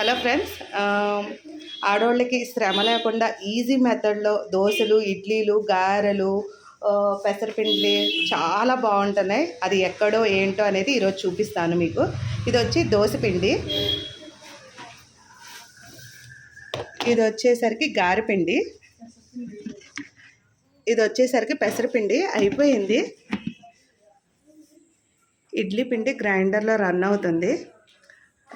Hello friends, ఆడవాళ్ళకి శ్రమ లేకుండా ఈజీ మెథడ్లో దోశలు, ఇడ్లీలు, గారెలు, పెసరపిండి చాలా బాగుంటున్నాయి. అది ఎక్కడో ఏంటో అనేది ఈరోజు చూపిస్తాను మీకు. ఇది వచ్చి దోశపిండి, ఇది వచ్చేసరికి గారెపిండి, ఇది వచ్చేసరికి పెసరపిండి అయిపోయింది. ఇడ్లీ పిండి గ్రైండర్లో రన్ అవుతుంది.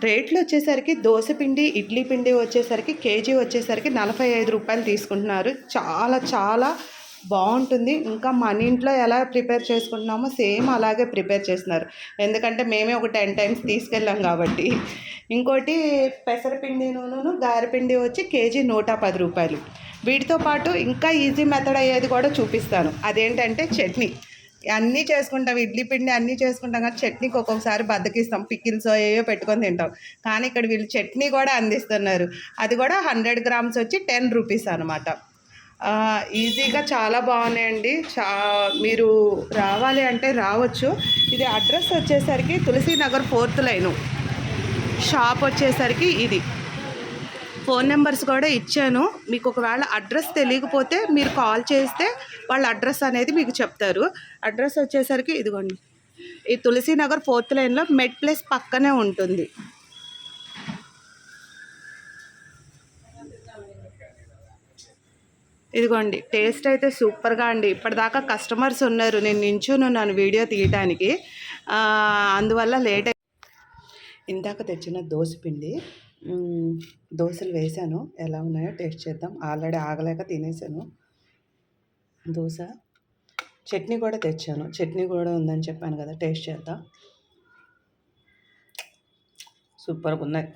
రేట్లు వచ్చేసరికి దోశపిండి, ఇడ్లీ పిండి వచ్చేసరికి కేజీ వచ్చేసరికి 45 రూపాయలు తీసుకుంటున్నారు. చాలా చాలా బాగుంటుంది. ఇంకా మన ఇంట్లో ఎలా ప్రిపేర్ చేసుకుంటున్నామో సేమ్ అలాగే ప్రిపేర్ చేస్తున్నారు. ఎందుకంటే మేమే ఒక 10 టైమ్స్ తీసుకెళ్ళాం కాబట్టి. ఇంకోటి పెసరపిండి నూనెను గారెపిండి వచ్చి కేజీ 110 రూపాయలు. వీటితో పాటు ఇంకా ఈజీ మెథడ్ అయ్యేది కూడా చూపిస్తాను. అదేంటంటే చట్నీ. అన్నీ చేసుకుంటాం, ఇడ్లీ పిండి అన్నీ చేసుకుంటాం, కానీ చట్నీకి ఒక్కొక్కసారి బద్దకిస్తాం, పికిల్స్ ఏవో పెట్టుకొని తింటాం. కానీ ఇక్కడ వీళ్ళు చట్నీ కూడా అందిస్తున్నారు. అది కూడా 100 గ్రామ్స్ వచ్చి 10 రూపీస్ అనమాట. ఈజీగా చాలా బాగున్నాయండి. మీరు రావాలి అంటే రావచ్చు. ఇది అడ్రస్ వచ్చేసరికి తులసీనగర్ 4th లైను. షాప్ వచ్చేసరికి ఇది. ఫోన్ నెంబర్స్ కూడా ఇచ్చాను. మీకు ఒకవేళ అడ్రస్ తెలియకపోతే మీరు కాల్ చేస్తే వాళ్ళ అడ్రస్ అనేది మీకు చెప్తారు. అడ్రస్ వచ్చేసరికి ఇదిగోండి, ఈ తులసీనగర్ 4th లైన్లో మెడ్ ప్లేస్ పక్కనే ఉంటుంది. ఇదిగోండి, టేస్ట్ అయితే సూపర్గా అండి. ఇప్పటిదాకా కస్టమర్స్ ఉన్నారు, నేను నించుని ఉన్నాను వీడియో తీయడానికి, అందువల్ల లేట్ అయి. ఇందాక తెచ్చిన దోశపిండి దోశలు వేసాను, ఎలా ఉన్నాయో టేస్ట్ చేద్దాం. ఆల్రెడీ ఆగలేక తినేసాను దోశ. చట్నీ కూడా తెచ్చాను, చట్నీ కూడా ఉందని చెప్పాను కదా, టేస్ట్ చేద్దాం. సూపర్గా ఉన్నాయి.